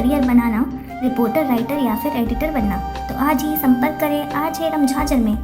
Career बनाना, reporter, writer या फिर editor बनना, तो आज ही संपर्क करें RJ झाझर में।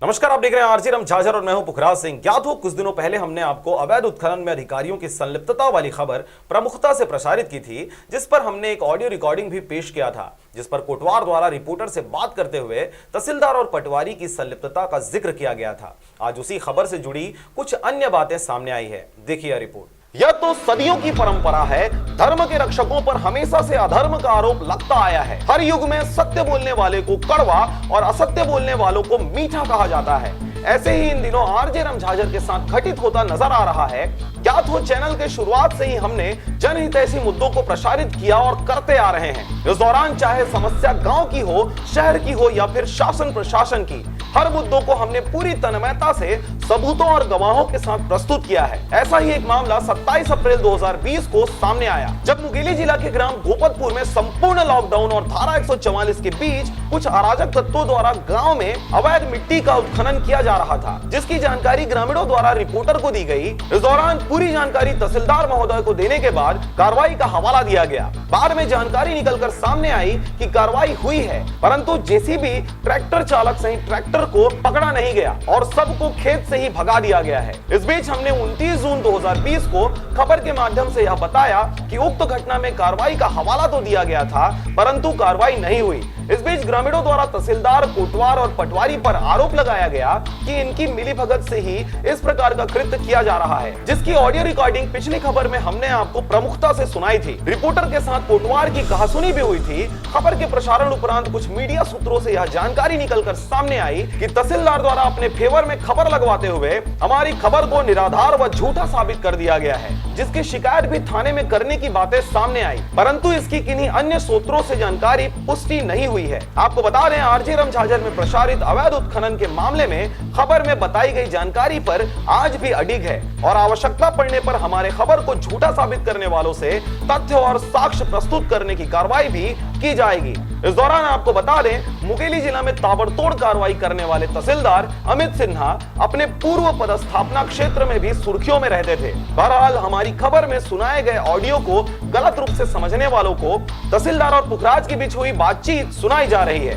नमस्कार, आप देख रहे हैं आरजे झाझर और मैं हूं पुखराज सिंह। ज्ञात हो कुछ दिनों पहले हमने आपको अवैध उत्खनन में अधिकारियों की संलिप्तता वाली खबर प्रमुखता से प्रसारित की थी, जिस पर हमने एक ऑडियो रिकॉर्डिंग भी पेश किया था, जिस पर कोटवार द्वारा रिपोर्टर से बात करते हुए तहसीलदार और पटवारी की संलिप्तता का जिक्र किया गया था। आज उसी खबर से जुड़ी कुछ अन्य बातें सामने आई है, देखिए रिपोर्ट। यह तो सदियों की परंपरा है, धर्म के रक्षकों पर हमेशा से अधर्म का आरोप लगता आया है। हर युग में सत्य बोलने वाले को कड़वा और असत्य बोलने वालों को मीठा कहा जाता है। ऐसे ही इन दिनों आरजे झाझर के साथ घटित होता नजर आ रहा है। ज्ञात हो चैनल के शुरुआत से ही हमने जनहितैषी मुद्दों को प्रसारित किया और करते आ रहे हैं। इस दौरान चाहे समस्या गांव की हो, शहर की हो या फिर शासन प्रशासन की, हर मुद्दों को हमने पूरी तन्मयता से सबूतों और गवाहों के साथ प्रस्तुत किया है। ऐसा ही एक मामला 27 अप्रैल 2020 को सामने आया, जब मुंगेली जिला के ग्राम गोपतपुर में संपूर्ण लॉकडाउन और धारा 144 के बीच कुछ अराजक तत्वों द्वारा गांव में अवैध मिट्टी का उत्खनन किया जा रहा था, जिसकी जानकारी ग्रामीणों द्वारा रिपोर्टर को दी गई। इस दौरान पूरी जानकारी तहसीलदार महोदय को देने के बाद कार्रवाई का हवाला दिया गया। बाद में जानकारी निकलकर सामने आई कि कार्रवाई हुई है, परंतु जेसीबी ट्रैक्टर चालक सहित ट्रैक्टर को पकड़ा नहीं गया और सबको खेत से ही भगा दिया गया है। इस बीच हमने 29 जून 2020 को खबर के माध्यम से यह बताया कि उक्त घटना में कार्रवाई का हवाला तो दिया गया था, परंतु कार्रवाई नहीं हुई। इस बीच ग्रामीणों द्वारा तहसीलदार, कोटवार और पटवारी पर आरोप लगाया गया कि इनकी मिलीभगत से ही इस प्रकार का कृत्य किया जा रहा है, जिसकी ऑडियो रिकॉर्डिंग पिछली खबर में हमने आपको प्रमुखता से सुनाई थी। रिपोर्टर के साथ कोटवार की कहासुनी भी हुई थी। खबर के प्रसारण उपरांत कुछ मीडिया सूत्रों से यह जानकारी निकलकर सामने आई कि तहसीलदार द्वारा अपने फेवर में खबर लगवाते हुए हमारी खबर को निराधार व झूठा साबित कर दिया गया है, जिसकी शिकायत भी थाने में करने की बातें सामने आई, परंतु इसकी किन्हीं अन्य सूत्रों से जानकारी पुष्टि नहीं हुई है। आपको बता दें, आरजे झाझर में प्रसारित अवैध उत्खनन के मामले में खबर में बताई गई जानकारी पर आज भी अडिग है और आवश्यकता पड़ने पर हमारे खबर को झूठा साबित करने वालों से तथ्य और साक्ष्य प्रस्तुत करने की कार्रवाई भी की जाएगी। इस दौरान आपको बता दें, मुंगेली जिला में ताबड़तोड़ कार्रवाई करने वाले तहसीलदार अमित सिन्हा अपने पूर्व पदस्थापना क्षेत्र में भी सुर्खियों में रहते थे। बहरहाल हमारी खबर में सुनाए गए ऑडियो को गलत रूप से समझने वालों को तहसीलदार और पुखराज के बीच हुई बातचीत सुनाई जा रही है।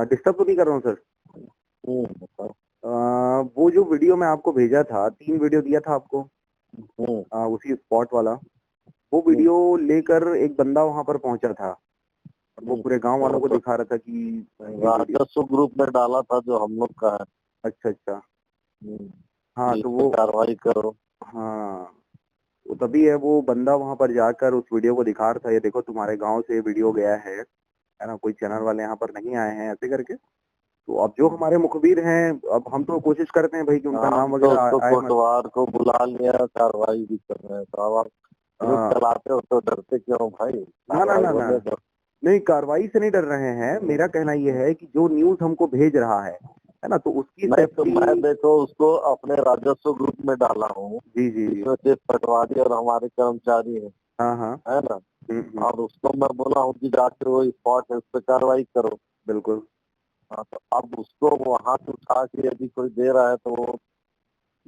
डिस्टर्ब तो नहीं कर रहा हूँ सर? वो जो वीडियो मैं आपको भेजा था, 3 वीडियो दिया था आपको, उसी स्पॉट वाला, वो वीडियो लेकर एक बंदा वहां पर पहुंचा था। वो पूरे गांव वालों को दिखा रहा था कि राजस्व ग्रुप में डाला था जो हम लोग का है। अच्छा अच्छा, हाँ तो वो कार्रवाई करो। हाँ, वो तभी है, वो बंदा वहां पर जाकर उस वीडियो को दिखा रहा था, ये देखो तुम्हारे गांव से वीडियो गया है ना, कोई चैनल वाले यहाँ पर नहीं आए हैं, ऐसे करके। तो अब जो हमारे मुखबिर हैं, अब हम तो कोशिश करते हैं भाई कि उनका नाम वगैरह कोटवार को बुला लिया, कार्रवाई भी कर रहे हैं, तो आप चलाते हो तो डरते क्यों भाई? ना नहीं, कार्रवाई से नहीं डर रहे हैं। मेरा कहना ये है कि जो न्यूज हमको भेज रहा है ना, तो उसकी मैं देखो उसको अपने राजस्व ग्रुप में डाला हूँ। जी जी जी, तो पटवारी और हमारे कर्मचारी है, हाँ है ना, और उसको मैं बोला हूँ कि जाकर वो स्पॉट है उस पर कार्रवाई करो। बिल्कुल। हाँ, तो अब उसको वहां से उठा के यदि कोई दे रहा है तो वो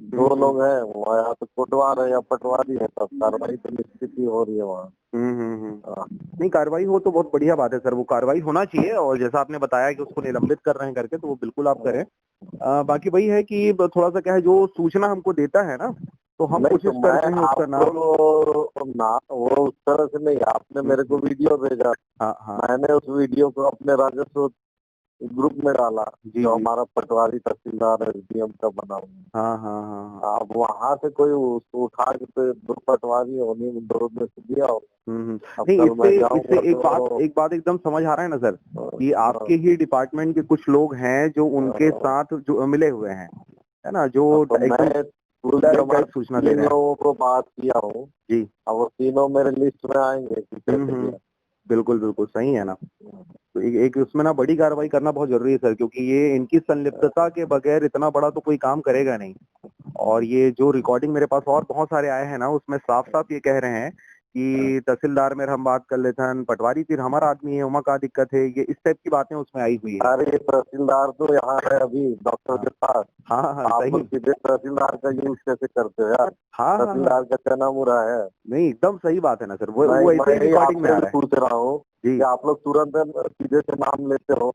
2 लोग हैं, वो या तो कोटवार है या पटवारी है, तब कार्रवाई तो निश्चित ही हो रही है वहाँ। नहीं, कार्रवाई हो तो बहुत बढ़िया बात है सर, वो कार्रवाई होना चाहिए, और जैसा आपने बताया कि उसको निलंबित कर रहे हैं करके, तो वो बिल्कुल आप करें। बाकी वही है कि थोड़ा सा क्या है, जो सूचना हमको देता है ना, तो हम कोशिश करते हैं उसका नाम वो उस तरह से नहीं। आपने मेरे को वीडियो भेजा, मैंने उस वीडियो को अपने राजस्व ग्रुप में डाला, जो हमारा पटवारी तहसीलदार एसडीएम का बना हुआ। अब वहाँ से कोई उसको उठा के 2 पटवारी होने में 2 में से दिया हो। नहीं, इससे एक बात एकदम समझ आ रहा है ना सर, कि आपके ही डिपार्टमेंट के कुछ लोग हैं जो उनके साथ जो मिले हुए हैं, है ना, जो सूचना दे रहे हैं। लोगों को बात किया हूँ जी, अब वो तीनों मेरे लिस्ट में आएंगे। बिल्कुल बिल्कुल सही है ना। तो एक उसमें ना बड़ी कार्रवाई करना बहुत जरूरी है सर, क्योंकि ये इनकी संलिप्तता के बगैर इतना बड़ा तो कोई काम करेगा नहीं। और ये जो रिकॉर्डिंग मेरे पास और बहुत सारे आए हैं ना, उसमें साफ साफ ये कह रहे हैं कि तहसीलदार में हम बात कर लेते हैं, पटवारी फिर हमारा आदमी है, उमा का दिक्कत है, ये इस टाइप की बातें उसमें आई हुई है। अरे ये तहसीलदार तो यहाँ है अभी डॉक्टर के पास। हाँ हाँ आप सही। लोग सीधे तहसीलदार का यूज कैसे करते हो यार? हाँ हाँ तहसीलदार का चना मुरा है। नहीं एकदम सही बात है ना सर, वो मैं ऐसे ही रिकॉर्डिंग में आ आपसे रहा है पूछ रहा हूँ जी। कि आप लोग तुरंत सीधे से नाम लेते हो।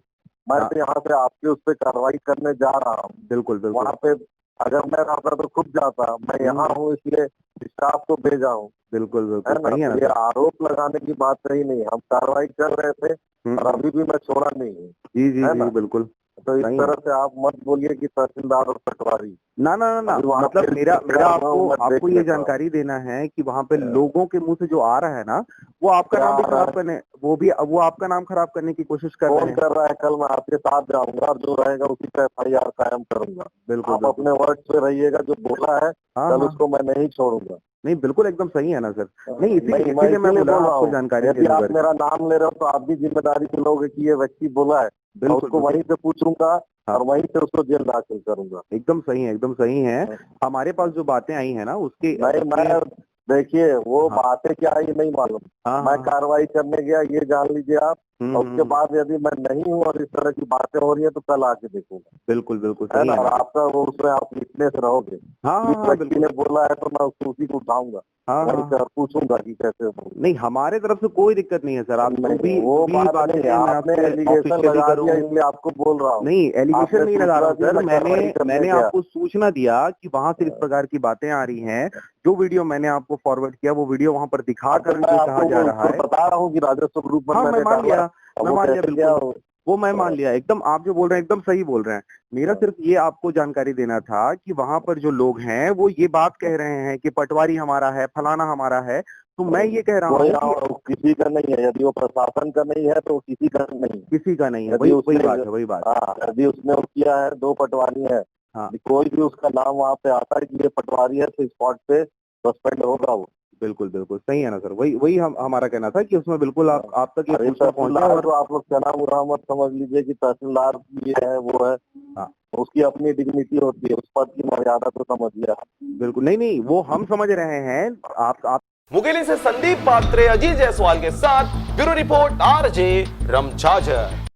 मैं हाँ। तो यहाँ से आपके उस पर कार्रवाई करने जा रहा हूँ। बिल्कुल बिल्कुल। वहाँ पे अगर मैं रहता तो खुद जाता, मैं यहाँ हूँ इसलिए स्टाफ को भेजा हूँ, बिल्कुल है बिल्कुल ना? सही है ना ये सर। आरोप लगाने की बात सही नहीं है। हम कार्रवाई कर रहे थे और अभी भी मैं छोड़ा नहीं हूँ, जी जी है जी ना? बिल्कुल तो इस सही है। तरह से आप मत बोलिए कि तहसीलदार और पटवारी। ना ना ना ना, अभी वहाँ मतलब पे मेरा क्या हुआ वो मैं देख आपको ये लेता हूँ। जानकारी देना है कि वहाँ पे लोगों के मुंह से जो आ रहा है ना, वो आपका क्या नाम भी आ रहा खराब है? करने, वो आपका नाम खराब करने की कोशिश कर रहे कौन हैं। कर रहा है? कल मैं आपके साथ जाऊंगा और जो रहेगा उसी का FIR कायम करूंगा। बिल्कुल आप बिल्कुल। अपने वर्ड पे रहिएगा, जो बोला है हाँ कल हाँ उसको मैं नहीं छोड़ूंगा। नहीं बिल्कुल एकदम सही है ना सर। नहीं मैं इसीलिए मैं मैं इसीलिए बोला बोल रहा आपको हूँ, जानकारी यदि दे दूं आप करके। मेरा नाम ले रहे हो तो आप भी जिम्मेदारी से लोगे कि ये व्यक्ति बोला है, मैं बिल्कुल उसको बिल्कुल वहीं से पूछूंगा हाँ। और वहीं से उसको जेल दाखिल करूंगा। एकदम सही है, एकदम सही है। हमारे पास जो बातें आई है ना उसके नहीं, मैं देखिए वो हाँ। बातें क्या है ये नहीं मालूम। हाँ मैं हाँ कार्रवाई करने गया ये जान लीजिए आप। और उसके बाद यदि मैं नहीं हूँ और इस तरह की बातें हो रही है तो कल आके देखूंगा, बिल्कुल बिल्कुल है सही ना? है और ना। आपका वो उसमें आप विटनेस रहोगे। हाँ हाँ इस हाँ व्यक्ति बिल्कुल। ने बोला है तो मैं उसको उसी को उठाऊंगा, हाँ वहीं हाँ से और पूछूंगा कि कैसे बोला। नहीं हमारे तरफ से कोई दिक्कत नहीं है सर। आप जो भी वो बात बातें नहीं है, मैं आपने आपसे एलिगेशन ऑफिशियली लगा दिया करूं। इसलिए आपको बोल रहा हूँ। नहीं एलिगेशन आपने नहीं लगा रहा हूँ सूचना दी, सर, मैं कार्रवाई करने मैंने गया। आपको सूचना दिया कि वहां से इस प्रकार की बातें आ रही हैं। जो वीडियो मैंने आपको फॉरवर्ड किया वो वीडियो वहां पर दिखा अब तो कर मैं जो कहा आपको जा रहा है। बता रहा हूँ कि राजस्व ग्रुप पर हाँ मैं मैंने मान डाला। लिया, अब मैं वो मान लिया कैसे क्या बिल्कुल, वो मैं मान लिया एकदम। आप जो बोल रहे हैं एकदम सही बोल रहे हैं। मेरा सिर्फ ये आपको जानकारी देना था कि वहां पर जो लोग हैं वो ये बात कह रहे हैं कि पटवारी हमारा है, फलाना हमारा है। तो मैं ये कह रहा कोई हूँ कि किसी का नहीं है। यदि वो प्रशासन का नहीं है तो वो किसी का नहीं है। किसी का नहीं है। यदि वही उसने बात है, वही बात है। हाँ, यदि उसने वो किया है, 2 पटवारी है, हाँ कोई भी उसका नाम वहाँ पे आता है कि ये पटवारी है तो स्पॉट पे सस्पेंड होगा वो। बिल्कुल बिल्कुल सही है ना सर। वही वही हमारा कहना था कि उसमें बिल्कुल आप तक ये अरे सूचना पहुंचे। तहसीलदार और तो आप लोग चना मुरा मत समझ लीजिए कि तहसीलदार ये है वो है। हाँ उसकी अपनी डिग्निटी होती है, उस पद की मर्यादा तो समझिए आप। बिल्कुल नहीं नहीं वो हम समझ रहे हैं। आप मुंगेली से संदीप पात्रे, अजीत जायसवाल के साथ ब्यूरो रिपोर्ट RJ रमझाझर।